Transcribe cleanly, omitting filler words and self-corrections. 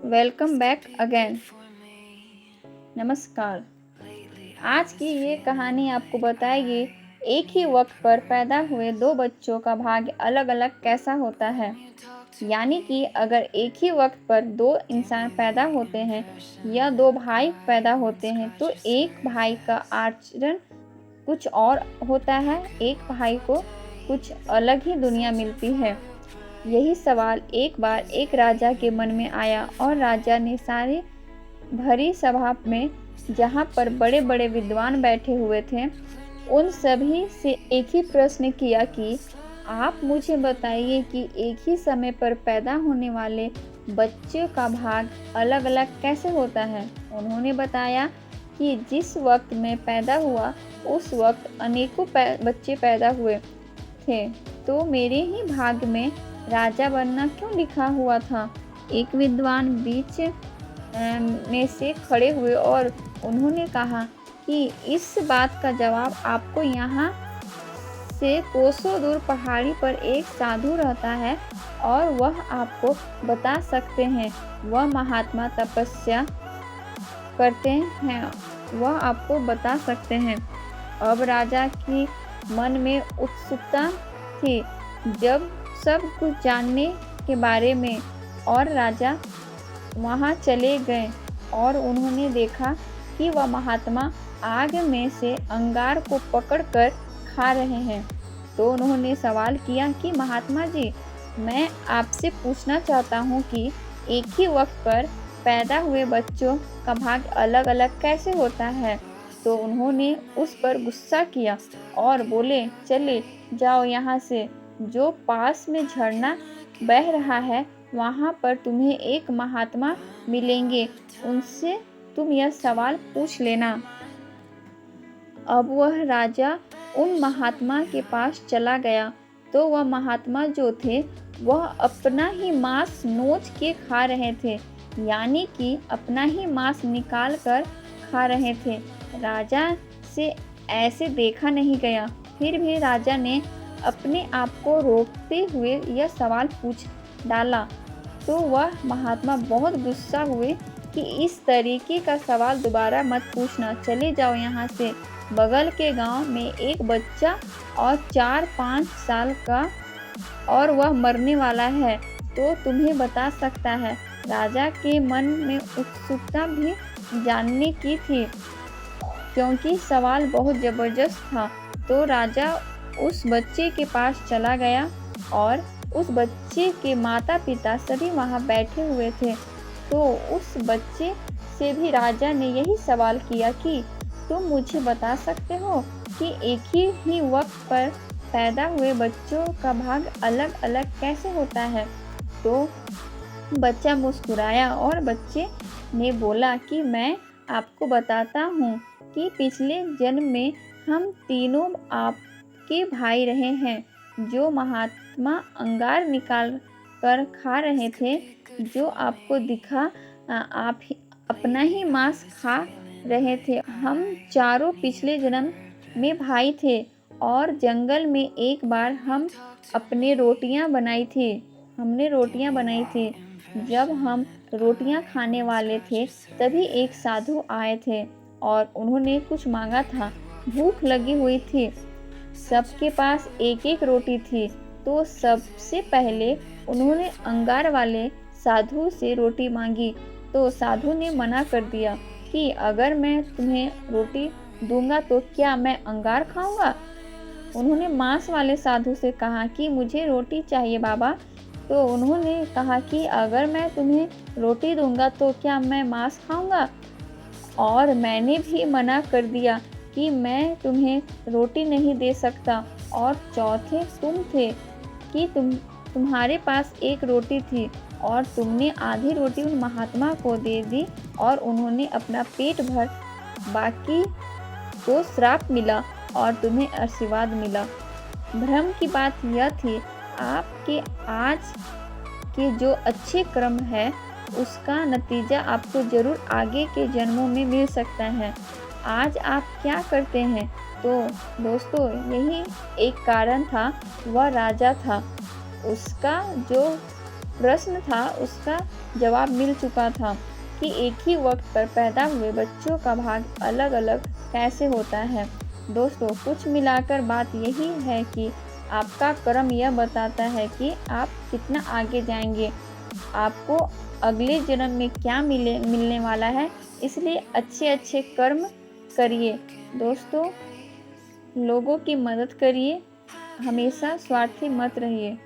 Welcome back again. नमस्कार। आज की ये कहानी आपको बताएगी एक ही वक्त पर पैदा हुए दो बच्चों का भाग्य अलग-अलग कैसा होता है। यानी कि अगर एक ही वक्त पर दो इंसान पैदा होते हैं या दो भाई पैदा होते हैं तो एक भाई का आचरण कुछ और होता है, एक भाई को कुछ अलग ही दुनिया मिलती है। यही सवाल एक बार एक राजा के मन में आया और राजा ने सारी भरी सभा में, जहाँ पर बड़े-बड़े विद्वान बैठे हुए थे, उन सभी से एक ही प्रश्न किया कि आप मुझे बताइए कि एक ही समय पर पैदा होने वाले बच्चों का भाग अलग-अलग कैसे होता है। उन्होंने बताया कि जिस वक्त मैं पैदा हुआ उस वक्त अनेकों बच्चे पैदा हुए थे, तो मेरे ही भाग्य में राजा बनना क्यों लिखा हुआ था। एक विद्वान बीच में से खड़े हुए और उन्होंने कहा कि इस बात का जवाब आपको यहाँ से कोसों दूर पहाड़ी पर एक साधु रहता है और वह आपको बता सकते हैं। वह महात्मा तपस्या करते हैं, वह आपको बता सकते हैं। अब राजा की मन में उत्सुकता थी जब सब कुछ जानने के बारे में, और राजा वहाँ चले गए और उन्होंने देखा कि वह महात्मा आग में से अंगार को पकड़कर खा रहे हैं। तो उन्होंने सवाल किया कि महात्मा जी, मैं आपसे पूछना चाहता हूँ कि एक ही वक्त पर पैदा हुए बच्चों का भाग्य अलग-अलग कैसे होता है। तो उन्होंने उस पर गुस्सा किया और बोले, चले जाओ यहाँ से, जो पास में झरना बह रहा है वहाँ पर तुम्हें एक महात्मा मिलेंगे, उनसे तुम यह सवाल पूछ लेना। अब वह राजा उन महात्मा के पास चला गया तो वह महात्मा जो थे वह अपना ही मांस नोच के खा रहे थे, यानी कि अपना ही मांस निकाल कर खा रहे थे। राजा से ऐसे देखा नहीं गया, फिर भी राजा ने अपने आप को रोकते हुए यह सवाल पूछ डाला। तो वह महात्मा बहुत गुस्सा हुए कि इस तरीके का सवाल दोबारा मत पूछना, चले जाओ यहाँ से। बगल के गांव में एक बच्चा और 4-5 साल का, और वह मरने वाला है, तो तुम्हें बता सकता है। राजा के मन में उत्सुकता भी जानने की थी, क्योंकि सवाल बहुत ज़बरदस्त था। तो राजा उस बच्चे के पास चला गया और उस बच्चे के माता पिता सभी वहाँ बैठे हुए थे। तो उस बच्चे से भी राजा ने यही सवाल किया कि तुम मुझे बता सकते हो कि एक ही वक्त पर पैदा हुए बच्चों का भाग अलग अलग कैसे होता है। तो बच्चा मुस्कुराया और बच्चे ने बोला कि मैं आपको बताता हूँ कि पिछले जन्म में हम तीनों आपके भाई रहे हैं, जो महात्मा अंगार निकाल कर खा रहे थे, जो आपको दिखा आप अपना ही मांस खा रहे थे। हम चारों पिछले जन्म में भाई थे और जंगल में एक बार हमने रोटियां बनाई थी। जब हम रोटियां खाने वाले थे तभी एक साधु आए थे और उन्होंने कुछ मांगा था। भूख लगी हुई थी, सबके पास एक एक रोटी थी। तो सबसे पहले उन्होंने अंगार वाले साधु से रोटी मांगी। तो साधु ने मना कर दिया कि अगर मैं तुम्हें रोटी दूंगा तो क्या मैं अंगार खाऊंगा। उन्होंने मांस वाले साधु से कहा कि मुझे रोटी चाहिए बाबा। तो उन्होंने कहा कि अगर मैं तुम्हें रोटी दूंगा तो क्या मैं मांस खाऊंगा। और मैंने भी मना कर दिया कि मैं तुम्हें रोटी नहीं दे सकता। और चौथे तुम थे कि तुम्हारे पास एक रोटी थी और तुमने आधी रोटी उन महात्मा को दे दी और उन्होंने अपना पेट भर, बाकी को श्राप मिला और तुम्हें आशीर्वाद मिला। भ्रम की बात यह थी, आपके आज के जो अच्छे कर्म है उसका नतीजा आपको जरूर आगे के जन्मों में मिल सकता है। आज आप क्या करते हैं। तो दोस्तों, यही एक कारण था। वह राजा था, उसका जो प्रश्न था उसका जवाब मिल चुका था कि एक ही वक्त पर पैदा हुए बच्चों का भाग्य अलग-अलग कैसे होता है। दोस्तों, कुछ मिलाकर बात यही है कि आपका कर्म यह बताता है कि आप कितना आगे जाएँगे, आपको अगले जन्म में क्या मिलने वाला है, इसलिए अच्छे-अच्छे कर्म करिए। दोस्तों, लोगों की मदद करिए, हमेशा स्वार्थी मत रहिए।